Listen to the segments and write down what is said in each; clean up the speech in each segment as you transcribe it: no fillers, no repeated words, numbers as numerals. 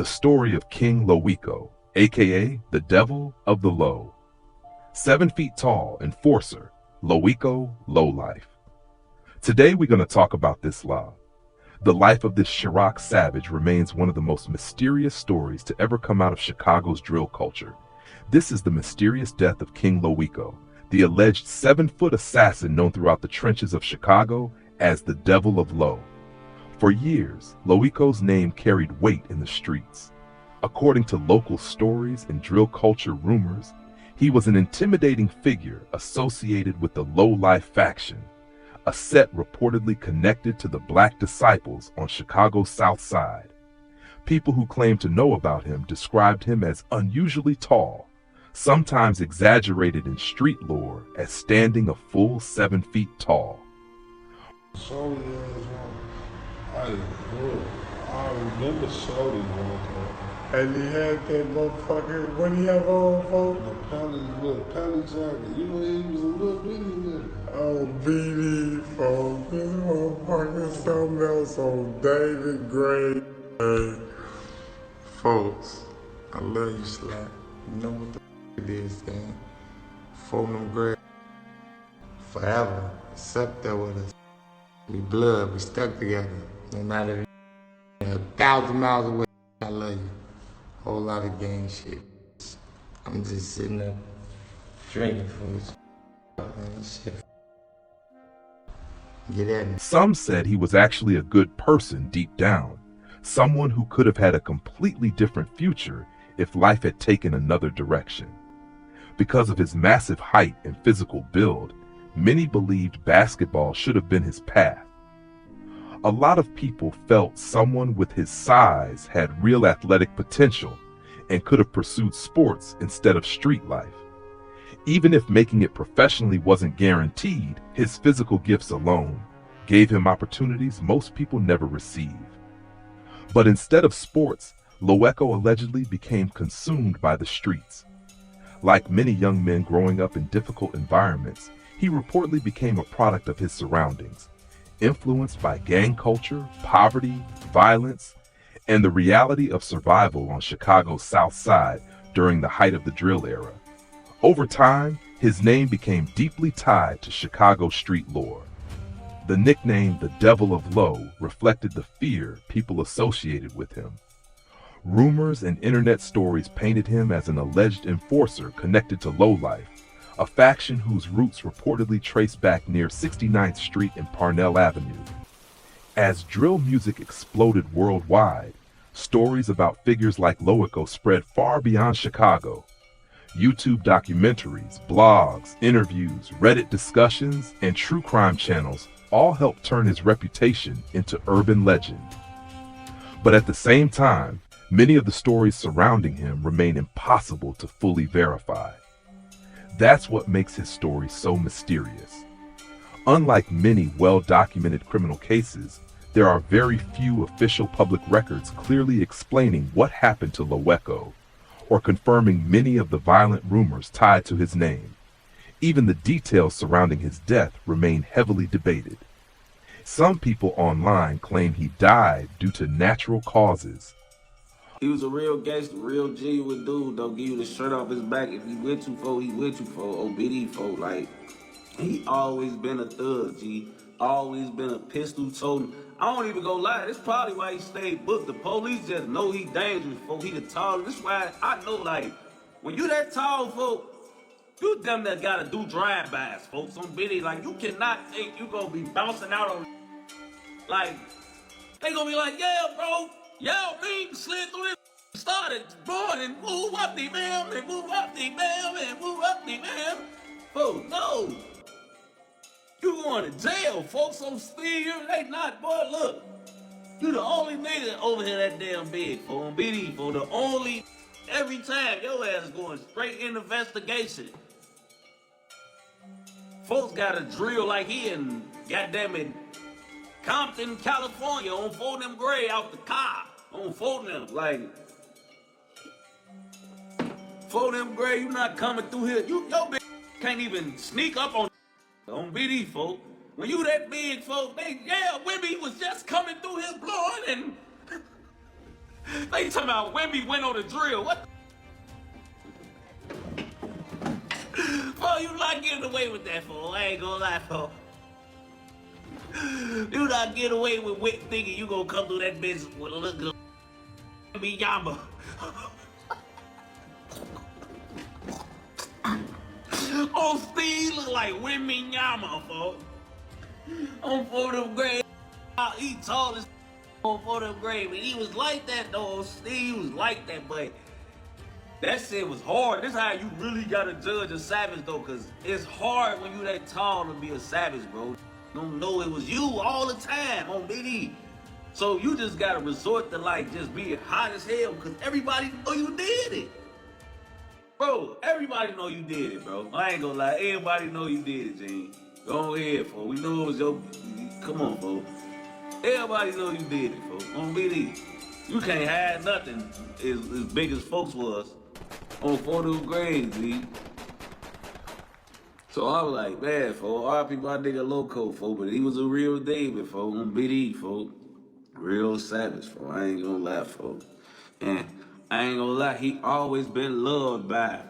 the story of King Loweko, aka the Devil of the Low. 7 feet tall, enforcer, Loweko, lowlife. Today we're going to talk about this law. The life of this Chirac savage remains one of the most mysterious stories to ever come out of Chicago's drill culture. This is the mysterious death of King Loweko, the alleged 7-foot assassin known throughout the trenches of Chicago as the Devil of Low. For years, Loweko's name carried weight in the streets. According to local stories and drill culture rumors, he was an intimidating figure associated with the Low-Life faction, a set reportedly connected to the Black Disciples on Chicago's South Side. People who claimed to know about him described him as unusually tall, sometimes exaggerated in street lore as standing a full 7 feet tall. Shorty ass one. I remember Shorty one time. And he had that motherfucker, what he have on, folks? The pelly jacket. You know he was a little bitty nigga. Oh, BD, folks. This motherfucker something else on David Gray. Hey, folks, I love you, Slap. You know what the it is, man. Folding them grave forever. Except there with us. We blood, we stuck together. No matter 1,000 miles away, I love you. Whole lot of gang shit. I'm just sitting up drinking for this. Man, shit. Get at me. Some said he was actually a good person deep down, someone who could have had a completely different future if life had taken another direction. Because of his massive height and physical build, many believed basketball should have been his path. A lot of people felt someone with his size had real athletic potential and could have pursued sports instead of street life. Even if making it professionally wasn't guaranteed, his physical gifts alone gave him opportunities most people never receive. But instead of sports, Loweko allegedly became consumed by the streets. Like many young men growing up in difficult environments, he reportedly became a product of his surroundings, influenced by gang culture, poverty, violence, and the reality of survival on Chicago's South Side during the height of the drill era. Over time, his name became deeply tied to Chicago street lore. The nickname the Devil of Low reflected the fear people associated with him. Rumors and internet stories painted him as an alleged enforcer connected to Lowlife, a faction whose roots reportedly trace back near 69th Street and Parnell Avenue. As drill music exploded worldwide, stories about figures like Loweko spread far beyond Chicago. YouTube documentaries, blogs, interviews, Reddit discussions, and true crime channels all helped turn his reputation into urban legend. But at the same time, many of the stories surrounding him remain impossible to fully verify. That's what makes his story so mysterious. Unlike many well-documented criminal cases, there are very few official public records clearly explaining what happened to Loweko, or confirming many of the violent rumors tied to his name. Even the details surrounding his death remain heavily debated. Some people online claim he died due to natural causes. He was a real gangster, real genuine dude. Don't give you the shirt off his back. If he with you for, he with you for. OBD for. Like, he always been a thug, G. Always been a pistol toting. I don't even go lie. That's probably why he stayed booked. The police just know he dangerous, folks. He the tall. That's why I know, like, when you that tall, folks, you them that gotta do drive-bys, folks. On Biddy, like, you cannot think you gonna be bouncing out on, like, they gonna be like, yeah, bro. Yo, me slid through this, started born and move up the man, and move up the man, and move up the man. Oh, no. You going to jail, folks on speed. They not, boy, look. You the only nigga over here that damn big, for on BD, for the only, every time your ass going straight in investigation. Folks got a drill like he in, goddamn it, Compton, California, on folding them gray out the car. On folding them, like, folding them gray, you not coming through here. Your bitch can't even sneak up on BD, folks. When you that big, folks, they, yeah, Wibby was just coming through here blowing and Like you talking about Wimby went on the drill. What? Bro, you not getting away with that, fool. I ain't gonna lie, fool. You not getting away with thinking you gonna come through that bitch with a little Wimby Yama. Oh, Steve look like Wimby Yama, fool. On 4th grade, he tall as on 4th grade, but he was like that though. Steve was like that, but that shit was hard. This is how you really gotta judge a savage though, cause it's hard when you that tall to be a savage, bro. Don't know it was you all the time on BD. So you just gotta resort to like just being hot as hell, cause everybody know you did it. Bro, everybody know you did it, bro. I ain't gonna lie, everybody know you did it, Gene. Go ahead, fool. We know it was your. Come on, fool. Everybody know you did it, fool. On BD. You can't hide nothing as big as folks was on 4th grade, G. So I was like, man, fool. RP my nigga Loweko, fool. But he was a real David, fool. On BD, fool. Real savage, fool. I ain't gonna lie, fool. And I ain't gonna lie, he always been loved by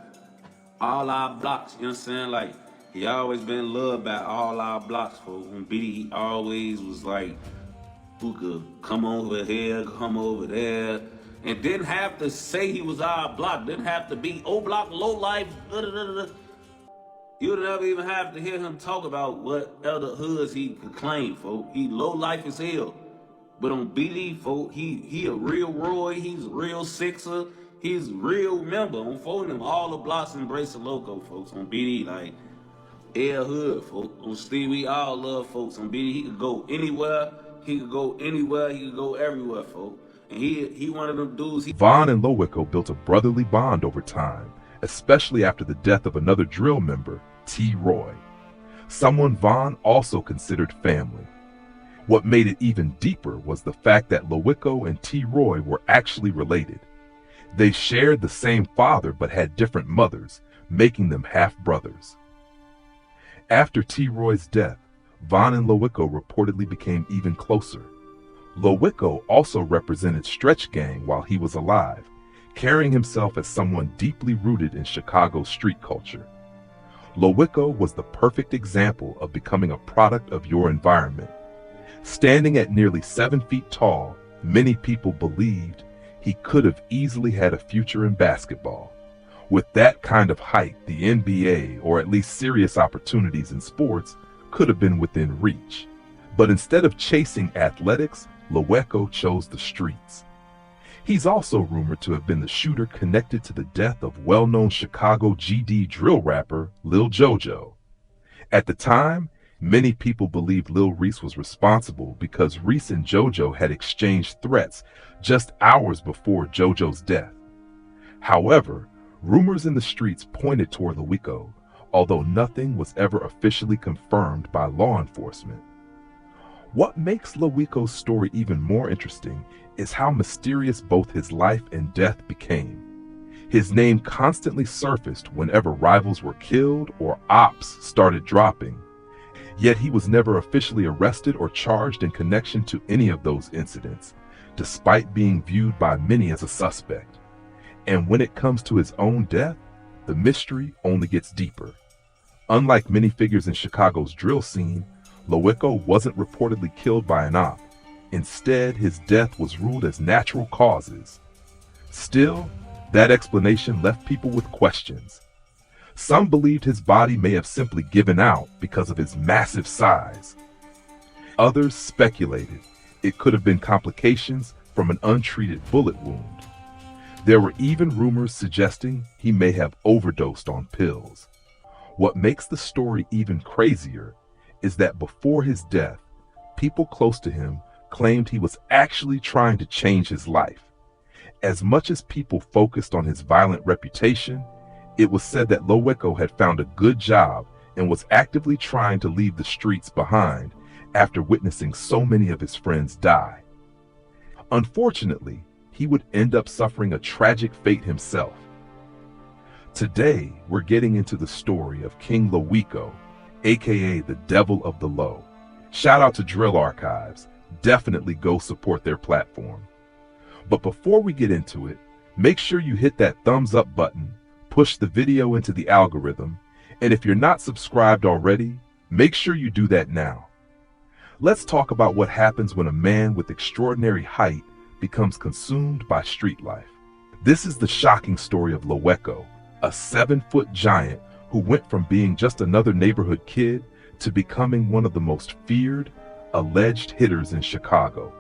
all our blocks, you know what I'm saying? Like, he always been loved by all our blocks, fool. On BD, he always was like, who could come over here, come over there, and didn't have to say he was our block, didn't have to be O block, low life, da-da-da-da. You would never even have to hear him talk about what other hoods he could claim, folks. He low life as hell. But on BD, folks, he a real Roy, he's a real Sixer, he's a real member. On phone them, all the blocks embrace the Loweko, folks. On BD, like, L Hood, folks. On Steve, we all love folks. On BD, he could go anywhere. He could go anywhere. He could go everywhere, folks. And he one of them dudes. Von and Loweko built a brotherly bond over time, especially after the death of another drill member, T. Roy, someone Von also considered family. What made it even deeper was the fact that Loweko and T. Roy were actually related. They shared the same father but had different mothers, making them half-brothers. After T. Roy's death, Von and Loweko reportedly became even closer. Loweko also represented Stretch Gang while he was alive, carrying himself as someone deeply rooted in Chicago's street culture. Loweko was the perfect example of becoming a product of your environment. Standing at nearly 7 feet tall, many people believed he could have easily had a future in basketball. With that kind of height, the NBA, or at least serious opportunities in sports, could have been within reach. But instead of chasing athletics, Loweko chose the streets. He's also rumored to have been the shooter connected to the death of well-known Chicago GD drill rapper Lil JoJo. At the time, many people believed Lil Reese was responsible because Reese and JoJo had exchanged threats just hours before JoJo's death. However, rumors in the streets pointed toward Loweko, although nothing was ever officially confirmed by law enforcement. What makes Loweko's story even more interesting is how mysterious both his life and death became. His name constantly surfaced whenever rivals were killed or ops started dropping. Yet he was never officially arrested or charged in connection to any of those incidents, despite being viewed by many as a suspect. And when it comes to his own death, the mystery only gets deeper. Unlike many figures in Chicago's drill scene, Loweko wasn't reportedly killed by an op. Instead, his death was ruled as natural causes. Still, that explanation left people with questions. Some believed his body may have simply given out because of his massive size. Others speculated it could have been complications from an untreated bullet wound. There were even rumors suggesting he may have overdosed on pills. What makes the story even crazier is that before his death, people close to him claimed he was actually trying to change his life. As much as people focused on his violent reputation, it was said that Loweko had found a good job and was actively trying to leave the streets behind after witnessing so many of his friends die. Unfortunately, he would end up suffering a tragic fate himself. Today, we're getting into the story of King Loweko, aka the Devil of the Low. Shout out to Drill Archives. Definitely go support their platform. But before we get into it, make sure you hit that thumbs up button, push the video into the algorithm, and if you're not subscribed already, make sure you do that now. Let's talk about what happens when a man with extraordinary height becomes consumed by street life. This is the shocking story of Loweko, a 7-foot giant who went from being just another neighborhood kid to becoming one of the most feared, alleged hitters in Chicago.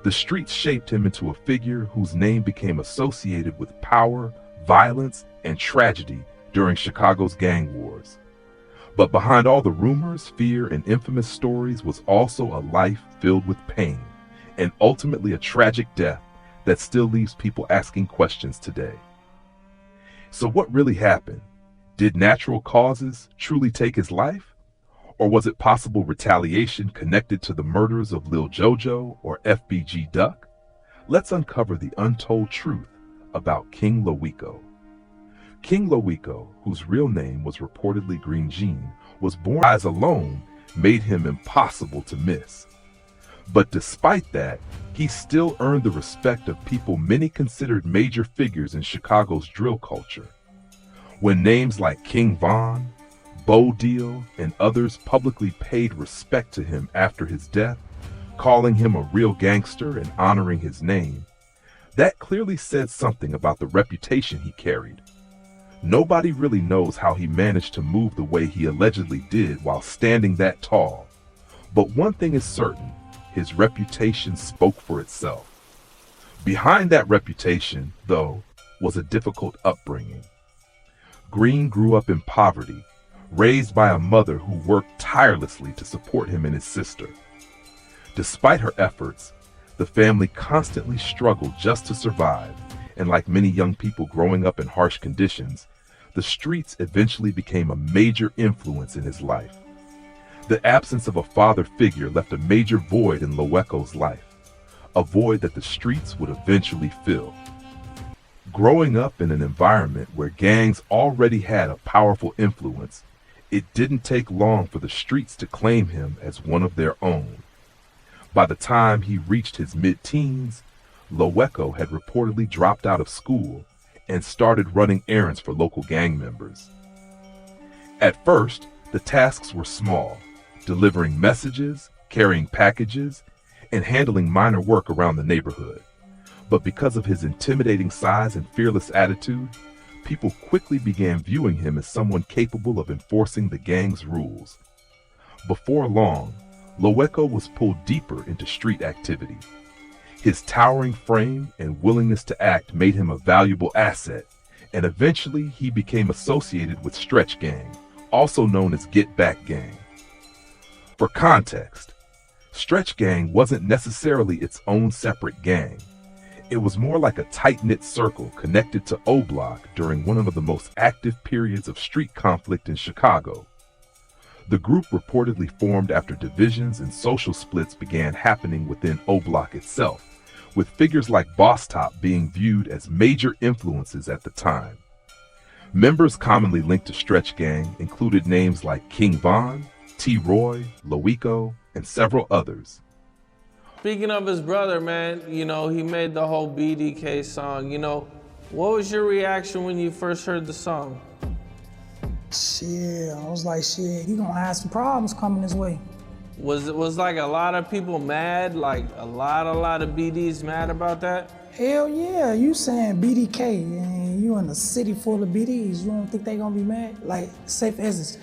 The streets shaped him into a figure whose name became associated with power, violence, and tragedy during Chicago's gang wars. But behind all the rumors, fear, and infamous stories was also a life filled with pain, and ultimately a tragic death that still leaves people asking questions today. So what really happened? Did natural causes truly take his life? Or was it possible retaliation connected to the murders of Lil Jojo or FBG Duck? Let's uncover the untold truth about King Loweko. King Loweko, whose real name was reportedly Green Jean, was born. Eyes alone made him impossible to miss. But despite that, he still earned the respect of people many considered major figures in Chicago's drill culture. When names like King Von, Bo Deal, and others publicly paid respect to him after his death, calling him a real gangster and honoring his name, that clearly said something about the reputation he carried. Nobody really knows how he managed to move the way he allegedly did while standing that tall. But one thing is certain, his reputation spoke for itself. Behind that reputation, though, was a difficult upbringing. Green grew up in poverty, raised by a mother who worked tirelessly to support him and his sister. Despite her efforts, the family constantly struggled just to survive, and like many young people growing up in harsh conditions, the streets eventually became a major influence in his life. The absence of a father figure left a major void in Loweko's life, a void that the streets would eventually fill. Growing up in an environment where gangs already had a powerful influence, it didn't take long for the streets to claim him as one of their own. By the time he reached his mid-teens, Loweko had reportedly dropped out of school and started running errands for local gang members. At first, the tasks were small, delivering messages, carrying packages, and handling minor work around the neighborhood. But because of his intimidating size and fearless attitude, people quickly began viewing him as someone capable of enforcing the gang's rules. Before long, Loweko was pulled deeper into street activity. His towering frame and willingness to act made him a valuable asset, and eventually he became associated with Stretch Gang, also known as Get Back Gang. For context, Stretch Gang wasn't necessarily its own separate gang. It was more like a tight-knit circle connected to O Block during one of the most active periods of street conflict in Chicago. The group reportedly formed after divisions and social splits began happening within O Block itself, with figures like Boss Top being viewed as major influences at the time. Members commonly linked to Stretch Gang included names like King Von, T-Roy, Loweko, and several others. Speaking of his brother, man, he made the whole BDK song. What was your reaction when you first heard the song? Shit, I was like, shit, he gonna have some problems coming his way. Was like a lot of people mad, like a lot of BDs mad about that? Hell yeah, you saying BDK and you in a city full of BDs, you don't think they gonna be mad? Like, say for instance,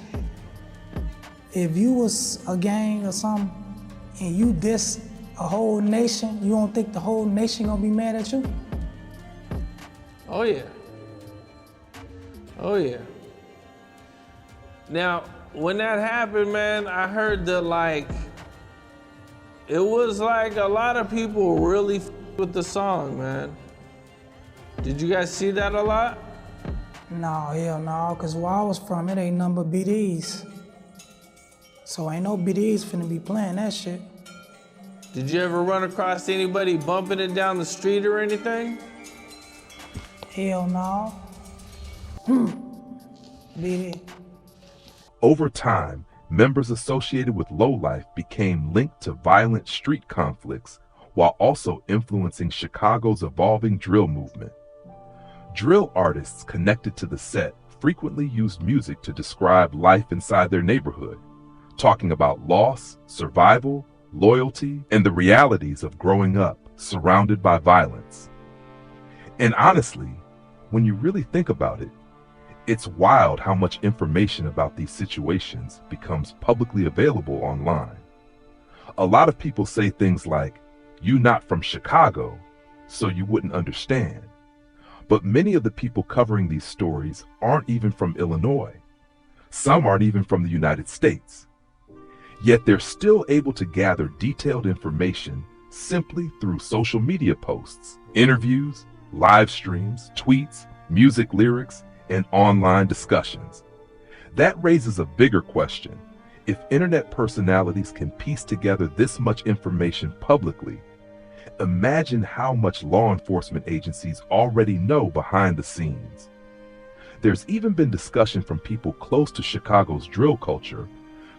if you was a gang or something and you diss a whole nation, you don't think the whole nation gonna be mad at you? Oh yeah. Oh yeah. Now, when that happened, man, I heard that it was like a lot of people really with the song, man. Did you guys see that a lot? No, hell no, cause where I was from, it ain't nothing but BDs. So ain't no BDs finna be playing that shit. Did you ever run across anybody bumping it down the street or anything? Hell no. BD. Over time, members associated with lowlife became linked to violent street conflicts, while also influencing Chicago's evolving drill movement. Drill artists connected to the set frequently used music to describe life inside their neighborhood, talking about loss, survival, loyalty, and the realities of growing up surrounded by violence. And honestly, when you really think about it, it's wild how much information about these situations becomes publicly available online. A lot of people say things like, "You not from Chicago, so you wouldn't understand." But many of the people covering these stories aren't even from Illinois. Some aren't even from the United States. Yet they're still able to gather detailed information simply through social media posts, interviews, live streams, tweets, music lyrics, and online discussions. That raises a bigger question. If internet personalities can piece together this much information publicly, imagine how much law enforcement agencies already know behind the scenes. There's even been discussion from people close to Chicago's drill culture,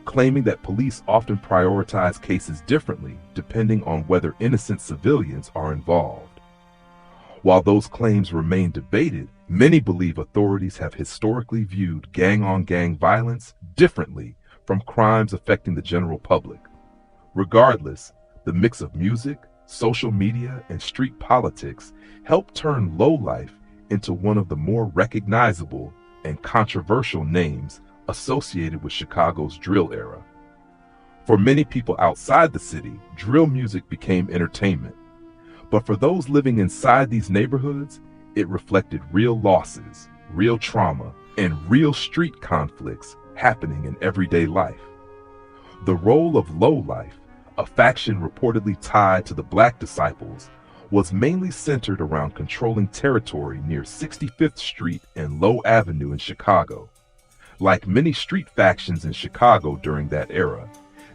claiming that police often prioritize cases differently depending on whether innocent civilians are involved. While those claims remain debated, many believe authorities have historically viewed gang-on-gang violence differently from crimes affecting the general public. Regardless, the mix of music, social media, and street politics helped turn lowlife into one of the more recognizable and controversial names associated with Chicago's drill era. For many people outside the city, drill music became entertainment. But for those living inside these neighborhoods, it reflected real losses, real trauma, and real street conflicts happening in everyday life. The role of lowlife, a faction reportedly tied to the Black Disciples, was mainly centered around controlling territory near 65th Street and Low Avenue in Chicago. Like many street factions in Chicago during that era,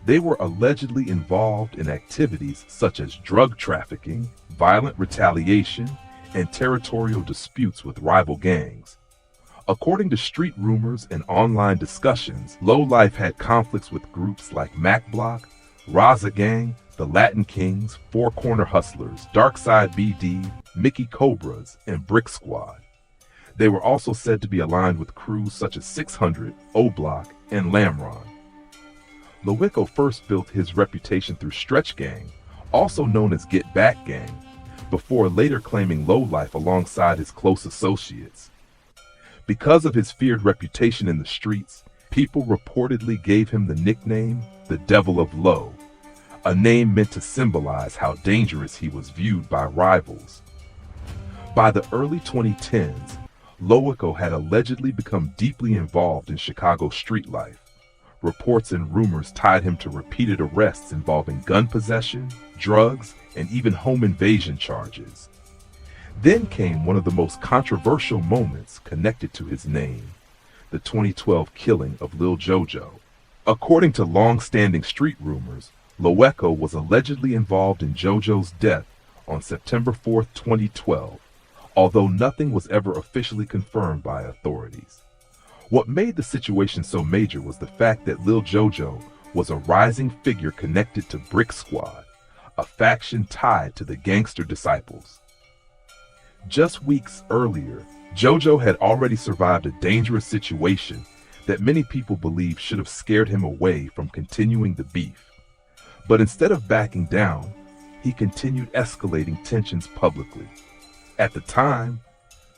they were allegedly involved in activities such as drug trafficking, violent retaliation, and territorial disputes with rival gangs. According to street rumors and online discussions, lowlife had conflicts with groups like Mac Block, Raza Gang, the Latin Kings, Four Corner Hustlers, Darkside BD, Mickey Cobras, and Brick Squad. They were also said to be aligned with crews such as 600, O-Block, and Lamron. Loweko first built his reputation through Stretch Gang, also known as Get Back Gang, before later claiming lowlife alongside his close associates. Because of his feared reputation in the streets, people reportedly gave him the nickname the Devil of Low, a name meant to symbolize how dangerous he was viewed by rivals. By the early 2010s, Loweko had allegedly become deeply involved in Chicago street life. Reports and rumors tied him to repeated arrests involving gun possession, drugs, and even home invasion charges. Then came one of the most controversial moments connected to his name, the 2012 killing of Lil Jojo. According to long-standing street rumors, Loweko was allegedly involved in Jojo's death on September 4, 2012, although nothing was ever officially confirmed by authorities. What made the situation so major was the fact that Lil Jojo was a rising figure connected to Brick Squad, a faction tied to the Gangster Disciples. Just weeks earlier, Jojo had already survived a dangerous situation that many people believe should have scared him away from continuing the beef. But instead of backing down, he continued escalating tensions publicly. At the time,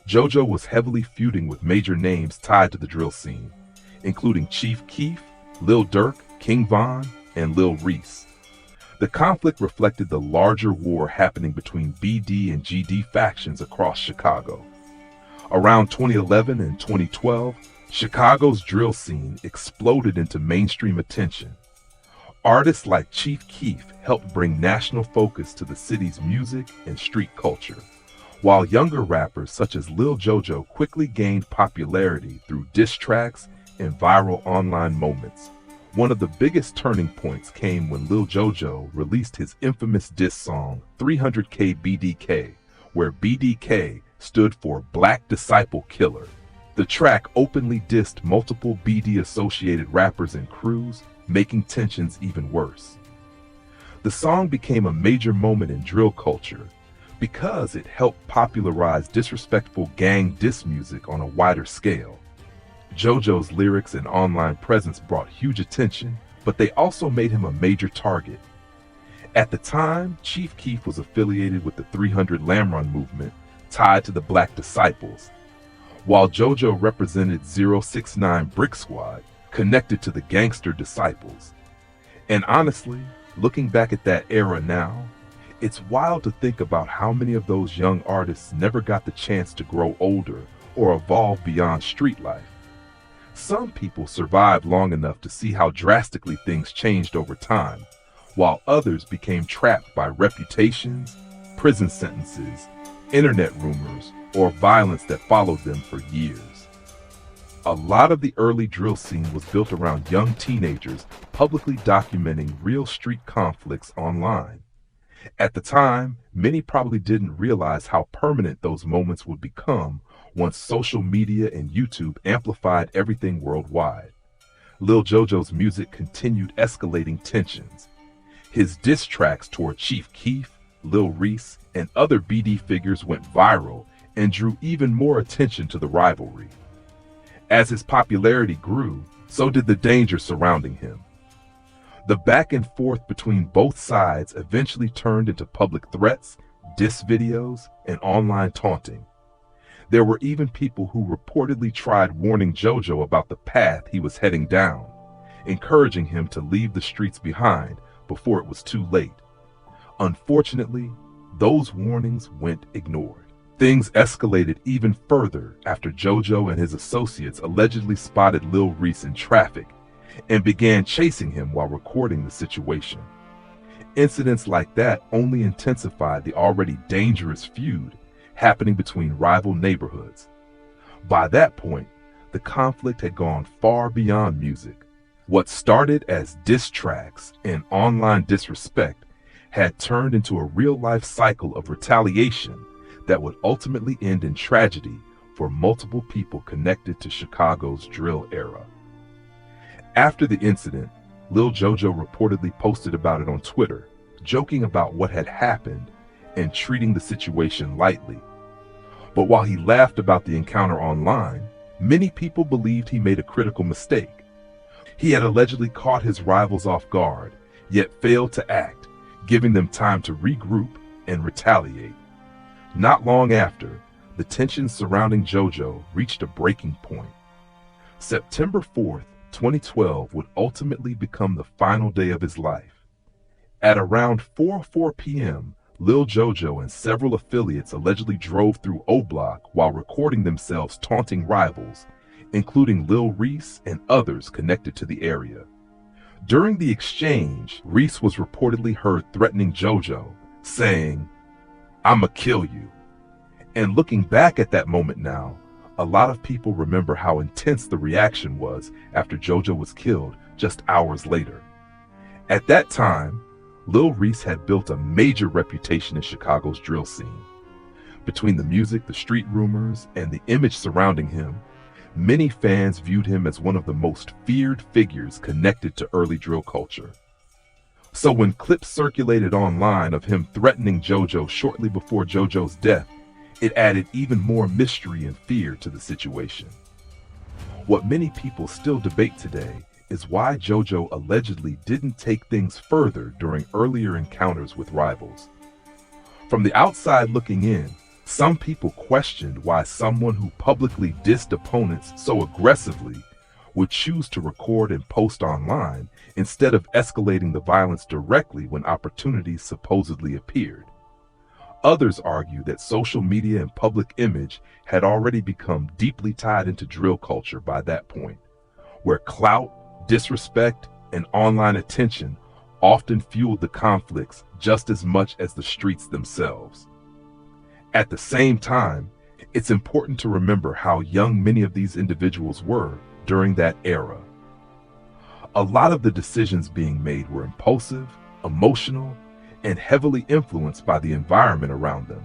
Jojo was heavily feuding with major names tied to the drill scene, including Chief Keef, Lil Durk, King Von, and Lil Reese. The conflict reflected the larger war happening between BD and GD factions across Chicago. Around 2011 and 2012, Chicago's drill scene exploded into mainstream attention. Artists like Chief Keef helped bring national focus to the city's music and street culture, while younger rappers such as Lil Jojo quickly gained popularity through diss tracks and viral online moments. One of the biggest turning points came when Lil Jojo released his infamous diss song 300K BDK, where BDK stood for Black Disciple Killer. The track openly dissed multiple BD-associated rappers and crews, making tensions even worse. The song became a major moment in drill culture because it helped popularize disrespectful gang diss music on a wider scale. JoJo's lyrics and online presence brought huge attention, but they also made him a major target. At the time, Chief Keef was affiliated with the 300 Lamrun movement, tied to the Black Disciples, while JoJo represented 069 Brick Squad, connected to the Gangster Disciples. And honestly, looking back at that era now, it's wild to think about how many of those young artists never got the chance to grow older or evolve beyond street life. Some people survived long enough to see how drastically things changed over time, while others became trapped by reputations, prison sentences, internet rumors, or violence that followed them for years. A lot of the early drill scene was built around young teenagers publicly documenting real street conflicts online. At the time, many probably didn't realize how permanent those moments would become once social media and YouTube amplified everything worldwide. Lil JoJo's music continued escalating tensions. His diss tracks toward Chief Keef, Lil Reese, and other BD figures went viral and drew even more attention to the rivalry. As his popularity grew, so did the danger surrounding him. The back and forth between both sides eventually turned into public threats, diss videos, and online taunting. There were even people who reportedly tried warning JoJo about the path he was heading down, encouraging him to leave the streets behind before it was too late. Unfortunately, those warnings went ignored. Things escalated even further after JoJo and his associates allegedly spotted Lil Reese in traffic and began chasing him while recording the situation. Incidents like that only intensified the already dangerous feud happening between rival neighborhoods. By that point, the conflict had gone far beyond music. What started as diss tracks and online disrespect had turned into a real-life cycle of retaliation that would ultimately end in tragedy for multiple people connected to Chicago's drill era. After the incident, Lil JoJo reportedly posted about it on Twitter, joking about what had happened and treating the situation lightly. But while he laughed about the encounter online, many people believed he made a critical mistake. He had allegedly caught his rivals off guard, yet failed to act, giving them time to regroup and retaliate. Not long after, the tensions surrounding JoJo reached a breaking point. September 4th, 2012 would ultimately become the final day of his life. At around 4:04 p.m., Lil JoJo and several affiliates allegedly drove through O Block while recording themselves taunting rivals, including Lil Reese and others connected to the area. During the exchange, Reese was reportedly heard threatening JoJo, saying, "I'ma kill you." And looking back at that moment now, a lot of people remember how intense the reaction was after JoJo was killed just hours later. At that time, Lil Reese had built a major reputation in Chicago's drill scene. Between the music, the street rumors, and the image surrounding him, many fans viewed him as one of the most feared figures connected to early drill culture. So when clips circulated online of him threatening JoJo shortly before JoJo's death, it added even more mystery and fear to the situation. What many people still debate today is why JoJo allegedly didn't take things further during earlier encounters with rivals. From the outside looking in, some people questioned why someone who publicly dissed opponents so aggressively would choose to record and post online instead of escalating the violence directly when opportunities supposedly appeared. Others argue that social media and public image had already become deeply tied into drill culture by that point, where clout, disrespect, and online attention often fueled the conflicts just as much as the streets themselves. At the same time, it's important to remember how young many of these individuals were during that era. A lot of the decisions being made were impulsive, emotional, and heavily influenced by the environment around them.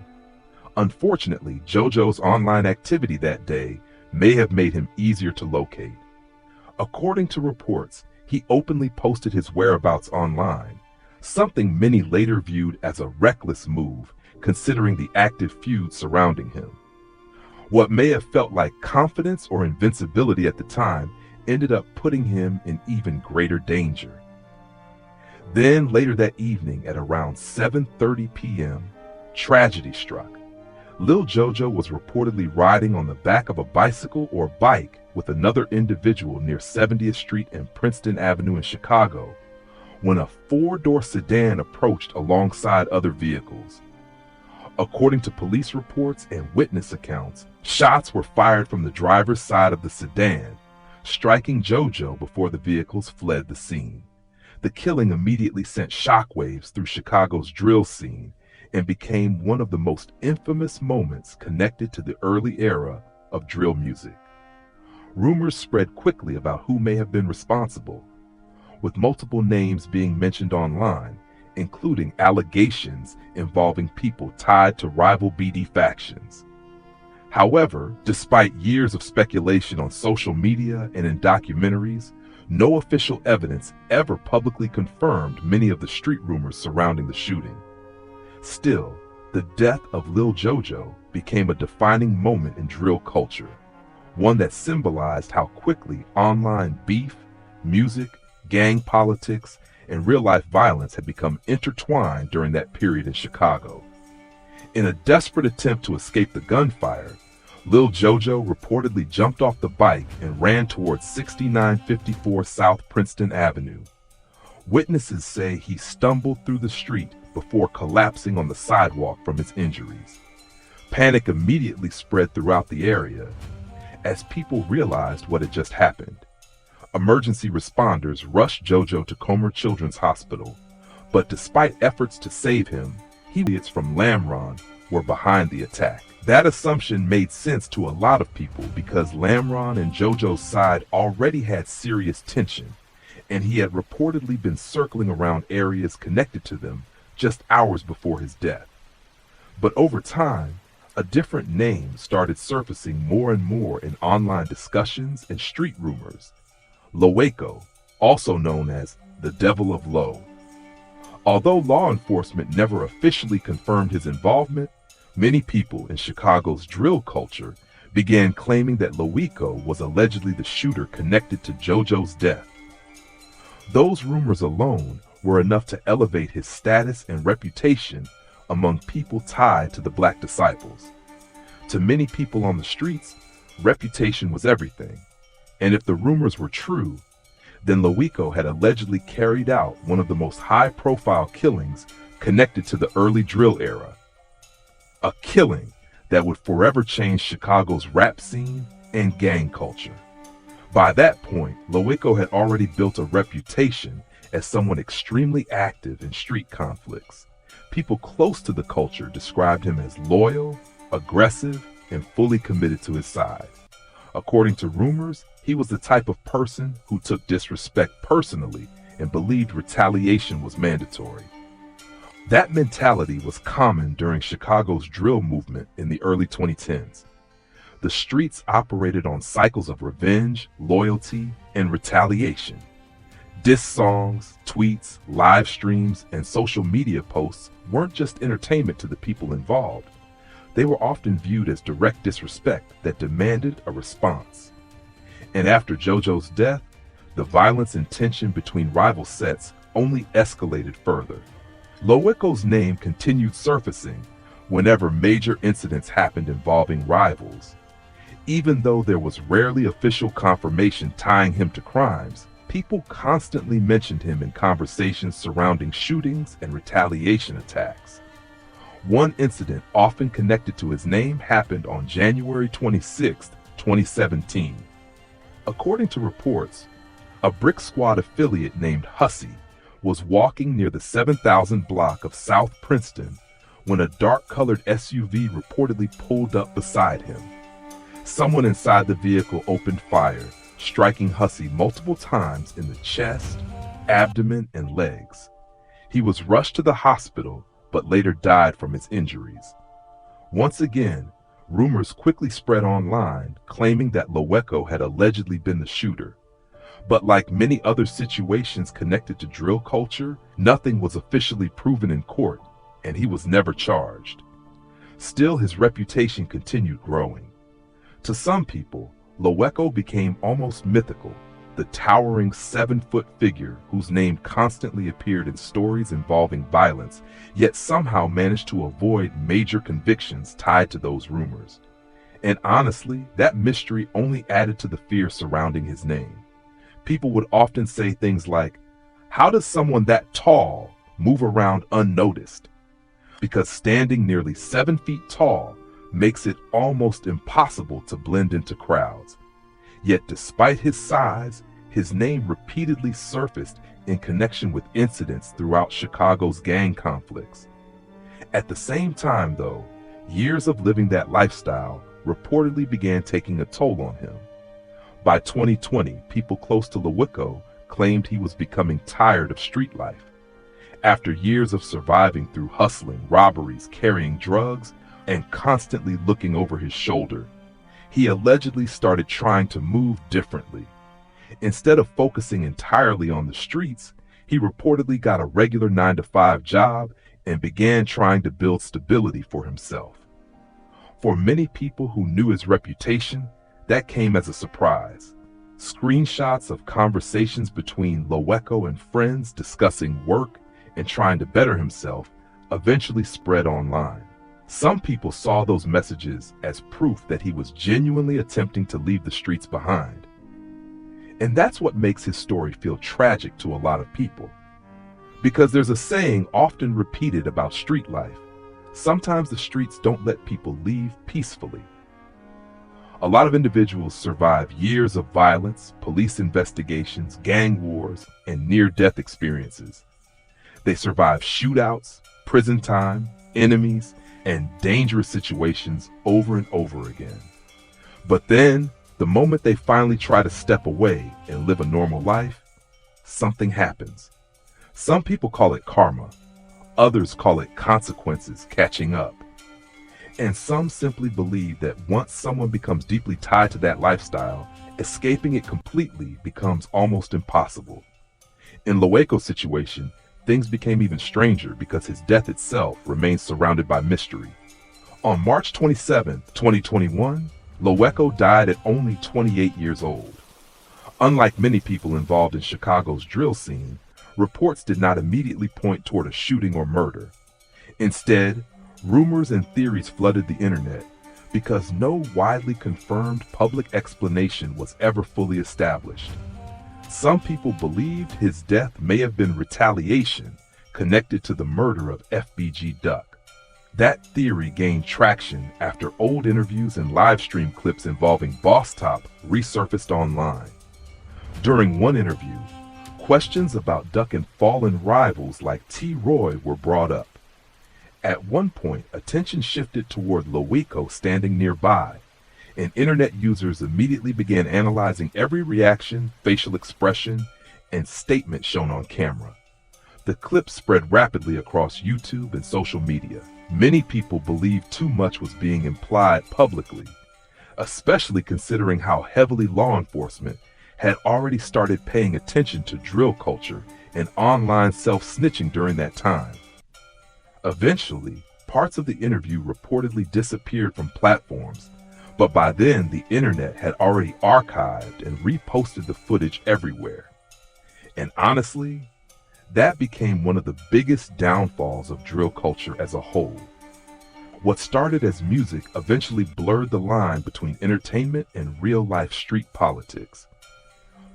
Unfortunately, JoJo's online activity that day may have made him easier to locate. According to reports, he openly posted his whereabouts online, something many later viewed as a reckless move considering the active feud surrounding him. What may have felt like confidence or invincibility at the time ended up putting him in even greater danger. Then later that evening at around 7:30 p.m., tragedy struck. Lil Jojo was reportedly riding on the back of a bicycle or bike with another individual near 70th Street and Princeton Avenue in Chicago when a four-door sedan approached alongside other vehicles. According to police reports and witness accounts, shots were fired from the driver's side of the sedan, striking Jojo before the vehicles fled the scene. The killing immediately sent shockwaves through Chicago's drill scene and became one of the most infamous moments connected to the early era of drill music. Rumors spread quickly about who may have been responsible, with multiple names being mentioned online, including allegations involving people tied to rival BD factions. However, despite years of speculation on social media and in documentaries, no official evidence ever publicly confirmed many of the street rumors surrounding the shooting. Still, the death of Lil Jojo became a defining moment in drill culture, one that symbolized how quickly online beef, music, gang politics, and real-life violence had become intertwined during that period in Chicago. In a desperate attempt to escape the gunfire, Lil Jojo reportedly jumped off the bike and ran towards 6954 South Princeton Avenue. Witnesses say he stumbled through the street before collapsing on the sidewalk from his injuries. Panic immediately spread throughout the area as people realized what had just happened. Emergency responders rushed Jojo to Comer Children's Hospital, but despite efforts to save him, idiots from Lamron were behind the attack. That assumption made sense to a lot of people because Lamron and Jojo's side already had serious tension, and he had reportedly been circling around areas connected to them just hours before his death. But over time, a different name started surfacing more and more in online discussions and street rumors: Loweko, also known as the Devil of Low. Although law enforcement never officially confirmed his involvement, many people in Chicago's drill culture began claiming that Loweko was allegedly the shooter connected to Jojo's death. Those rumors alone were enough to elevate his status and reputation among people tied to the Black Disciples. To many people on the streets, reputation was everything, and if the rumors were true, then Loweko had allegedly carried out one of the most high-profile killings connected to the early drill era. A killing that would forever change Chicago's rap scene and gang culture. By that point, Loweko had already built a reputation as someone extremely active in street conflicts. People close to the culture described him as loyal, aggressive, and fully committed to his side. According to rumors, he was the type of person who took disrespect personally and believed retaliation was mandatory. That mentality was common during Chicago's drill movement in the early 2010s. The streets operated on cycles of revenge, loyalty, and retaliation. Diss songs, tweets, live streams, and social media posts weren't just entertainment to the people involved. They were often viewed as direct disrespect that demanded a response. And after Jojo's death, the violence and tension between rival sets only escalated further. Loweko's name continued surfacing whenever major incidents happened involving rivals. Even though there was rarely official confirmation tying him to crimes, people constantly mentioned him in conversations surrounding shootings and retaliation attacks. One incident often connected to his name happened on January 26, 2017. According to reports, a Brick Squad affiliate named Hussey was walking near the 7000 block of South Princeton when a dark-colored SUV reportedly pulled up beside him. Someone inside the vehicle opened fire, striking Hussey multiple times in the chest, abdomen, and legs. He was rushed to the hospital, but later died from his injuries. Once again, rumors quickly spread online claiming that Loweko had allegedly been the shooter, But like many other situations connected to drill culture, nothing was officially proven in court, and he was never charged. Still, his reputation continued growing. To some people, Loweko became almost mythical, the towering 7-foot figure whose name constantly appeared in stories involving violence, yet somehow managed to avoid major convictions tied to those rumors. And honestly, that mystery only added to the fear surrounding his name. People would often say things like, "How does someone that tall move around unnoticed?" Because standing nearly 7 feet tall makes it almost impossible to blend into crowds. Yet despite his size, his name repeatedly surfaced in connection with incidents throughout Chicago's gang conflicts. At the same time, though, years of living that lifestyle reportedly began taking a toll on him. By 2020, people close to Loweko claimed he was becoming tired of street life. After years of surviving through hustling, robberies, carrying drugs, and constantly looking over his shoulder, he allegedly started trying to move differently. Instead of focusing entirely on the streets, he reportedly got a regular 9-to-5 job and began trying to build stability for himself. For many people who knew his reputation, that came as a surprise. Screenshots of conversations between Loweko and friends discussing work and trying to better himself eventually spread online. Some people saw those messages as proof that he was genuinely attempting to leave the streets behind. And that's what makes his story feel tragic to a lot of people. Because there's a saying often repeated about street life: sometimes the streets don't let people leave peacefully. A lot of individuals survive years of violence, police investigations, gang wars, and near-death experiences. They survive shootouts, prison time, enemies, and dangerous situations over and over again. But then, the moment they finally try to step away and live a normal life, something happens. Some people call it karma, others call it consequences catching up. And some simply believe that once someone becomes deeply tied to that lifestyle, escaping it completely becomes almost impossible. In Loweko's situation, things became even stranger because his death itself remains surrounded by mystery. On March 27, 2021, Loweko died at only 28 years old. Unlike many people involved in Chicago's drill scene, reports did not immediately point toward a shooting or murder. Instead, rumors and theories flooded the internet because no widely confirmed public explanation was ever fully established. Some people believed his death may have been retaliation connected to the murder of FBG Duck. That theory gained traction after old interviews and live stream clips involving Boss Top resurfaced online. During one interview, questions about Duck and fallen rivals like T-Roy were brought up. At one point, attention shifted toward Loweko standing nearby, and internet users immediately began analyzing every reaction, facial expression, and statement shown on camera. The clip spread rapidly across YouTube and social media. Many people believed too much was being implied publicly, especially considering how heavily law enforcement had already started paying attention to drill culture and online self-snitching during that time. Eventually, parts of the interview reportedly disappeared from platforms, but by then the internet had already archived and reposted the footage everywhere. And honestly, that became one of the biggest downfalls of drill culture as a whole. What started as music eventually blurred the line between entertainment and real-life street politics.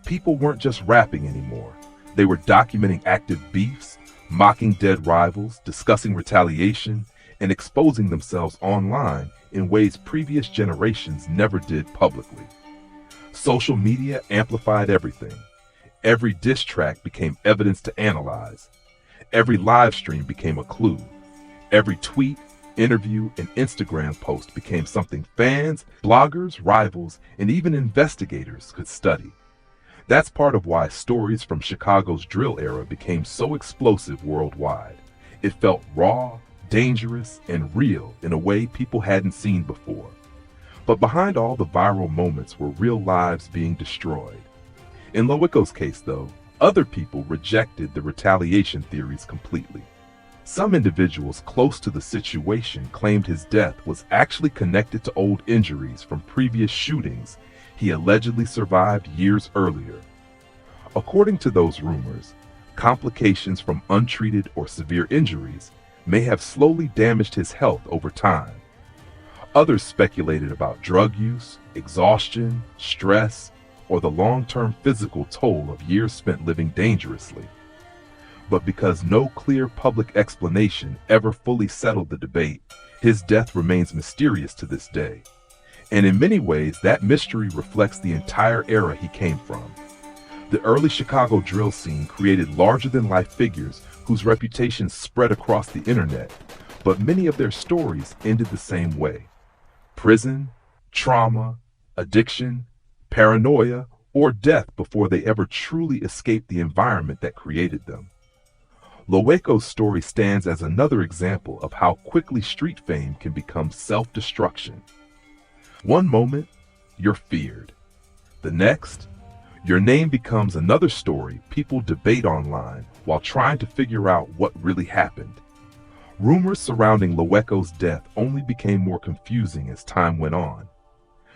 People weren't just rapping anymore. They were documenting active beefs, mocking dead rivals, discussing retaliation, and exposing themselves online in ways previous generations never did publicly. Social media amplified everything. Every diss track became evidence to analyze. Every live stream became a clue. Every tweet, interview, and Instagram post became something fans, bloggers, rivals, and even investigators could study. That's part of why stories from Chicago's drill era became so explosive worldwide. It felt raw, dangerous, and real in a way people hadn't seen before. But behind all the viral moments were real lives being destroyed. In Loweko's case, though, other people rejected the retaliation theories completely. Some individuals close to the situation claimed his death was actually connected to old injuries from previous shootings he allegedly survived years earlier. According to those rumors, complications from untreated or severe injuries may have slowly damaged his health over time. Others speculated about drug use, exhaustion, stress, or the long-term physical toll of years spent living dangerously. But because no clear public explanation ever fully settled the debate, his death remains mysterious to this day. And in many ways, that mystery reflects the entire era he came from. The early Chicago drill scene created larger-than-life figures whose reputations spread across the internet, but many of their stories ended the same way. Prison, trauma, addiction, paranoia, or death before they ever truly escaped the environment that created them. Loweko's story stands as another example of how quickly street fame can become self-destruction. One moment, you're feared. The next, your name becomes another story people debate online while trying to figure out what really happened. Rumors surrounding Loweko's death only became more confusing as time went on.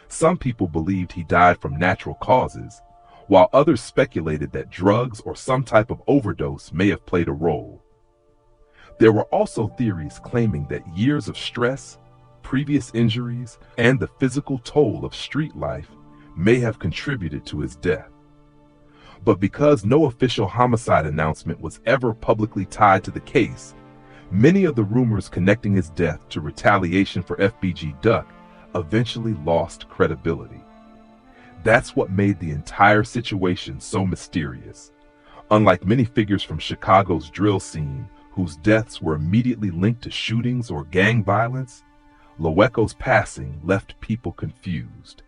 Some people believed he died from natural causes, while others speculated that drugs or some type of overdose may have played a role. There were also theories claiming that years of stress, previous injuries, and the physical toll of street life may have contributed to his death. But because no official homicide announcement was ever publicly tied to the case, many of the rumors connecting his death to retaliation for FBG Duck eventually lost credibility. That's what made the entire situation so mysterious. Unlike many figures from Chicago's drill scene, whose deaths were immediately linked to shootings or gang violence, Loweko's passing left people confused.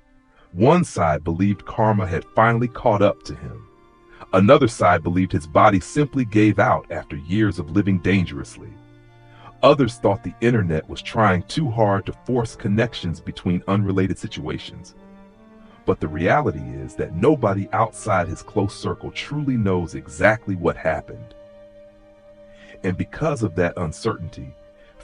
One side believed karma had finally caught up to him. Another side believed his body simply gave out after years of living dangerously. Others thought the internet was trying too hard to force connections between unrelated situations. But the reality is that nobody outside his close circle truly knows exactly what happened. And because of that uncertainty,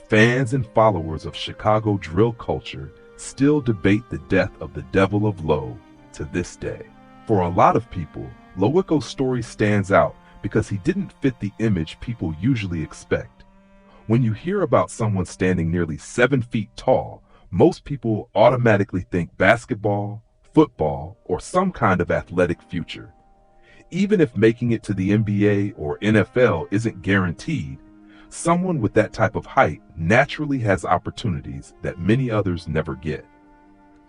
fans and followers of Chicago drill culture still debate the death of the Devil of Low to this day. For a lot of people, Loweko's story stands out because he didn't fit the image people usually expect. When you hear about someone standing nearly 7 feet tall, most people automatically think basketball, football, or some kind of athletic future. Even if making it to the NBA or NFL isn't guaranteed, someone with that type of height naturally has opportunities that many others never get.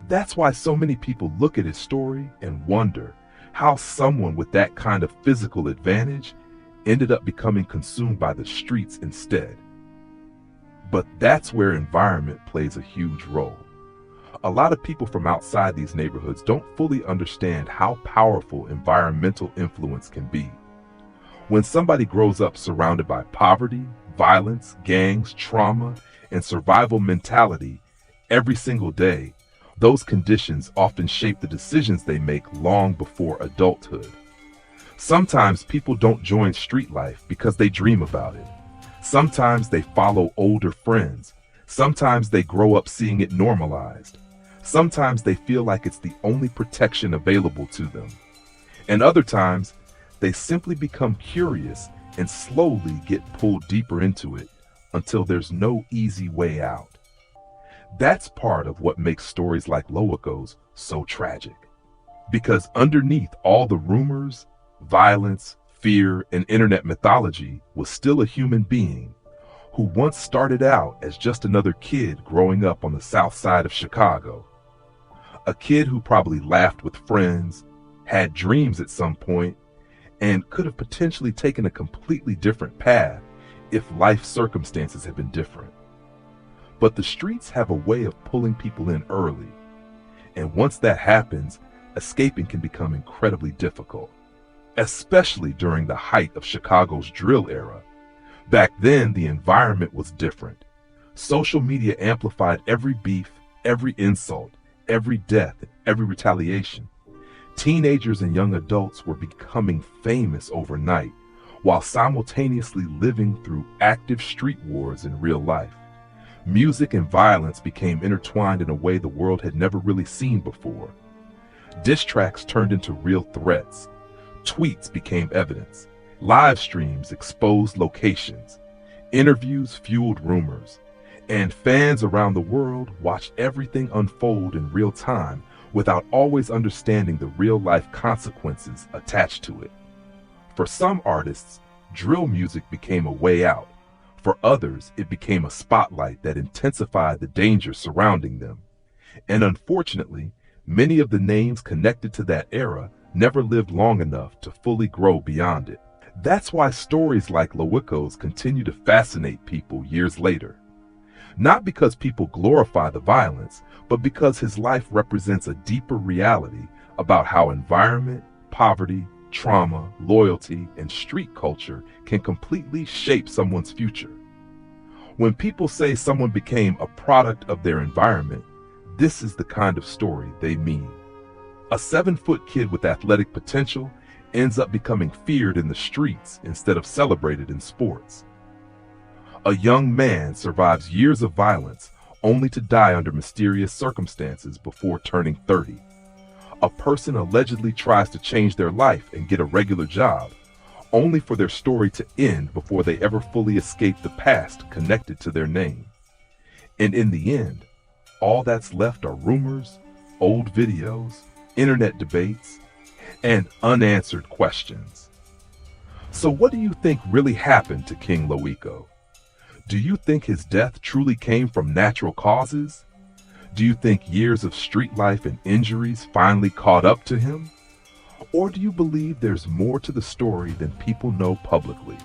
That's why so many people look at his story and wonder how someone with that kind of physical advantage ended up becoming consumed by the streets instead. But that's where environment plays a huge role. A lot of people from outside these neighborhoods don't fully understand how powerful environmental influence can be. When somebody grows up surrounded by poverty, violence, gangs, trauma, and survival mentality every single day, those conditions often shape the decisions they make long before adulthood. Sometimes people don't join street life because they dream about it. Sometimes they follow older friends. Sometimes they grow up seeing it normalized. Sometimes they feel like it's the only protection available to them. And other times, they simply become curious and slowly get pulled deeper into it until there's no easy way out. That's part of what makes stories like Loweko's so tragic. Because underneath all the rumors, violence, fear, and internet mythology was still a human being who once started out as just another kid growing up on the south side of Chicago. A kid who probably laughed with friends, had dreams at some point, and could have potentially taken a completely different path if life circumstances had been different. But the streets have a way of pulling people in early, and once that happens, escaping can become incredibly difficult, especially during the height of Chicago's drill era. Back then, the environment was different. Social media amplified every beef, every insult, every death, and every retaliation. Teenagers and young adults were becoming famous overnight, while simultaneously living through active street wars in real life. Music and violence became intertwined in a way the world had never really seen before. Diss tracks turned into real threats. Tweets became evidence. Live streams exposed locations. Interviews fueled rumors. And fans around the world watched everything unfold in real time without always understanding the real-life consequences attached to it. For some artists, drill music became a way out. For others, it became a spotlight that intensified the danger surrounding them. And unfortunately, many of the names connected to that era never lived long enough to fully grow beyond it. That's why stories like Loweko's continue to fascinate people years later. Not because people glorify the violence, but because his life represents a deeper reality about how environment, poverty, trauma, loyalty, and street culture can completely shape someone's future. When people say someone became a product of their environment, this is the kind of story they mean. A 7-foot kid with athletic potential ends up becoming feared in the streets instead of celebrated in sports. A young man survives years of violence only to die under mysterious circumstances before turning 30. A person allegedly tries to change their life and get a regular job, only for their story to end before they ever fully escape the past connected to their name. And in the end, all that's left are rumors, old videos, internet debates, and unanswered questions. So what do you think really happened to King Loweko? Do you think his death truly came from natural causes? Do you think years of street life and injuries finally caught up to him? Or do you believe there's more to the story than people know publicly?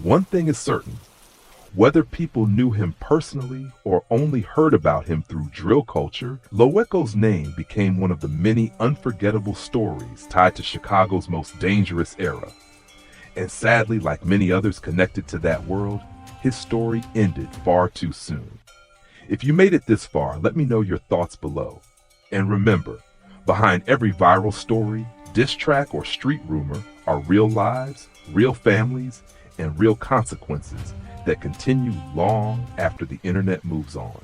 One thing is certain, whether people knew him personally or only heard about him through drill culture, Loweko's name became one of the many unforgettable stories tied to Chicago's most dangerous era. And sadly, like many others connected to that world, his story ended far too soon. If you made it this far, let me know your thoughts below. And remember, behind every viral story, diss track, or street rumor are real lives, real families, and real consequences that continue long after the internet moves on.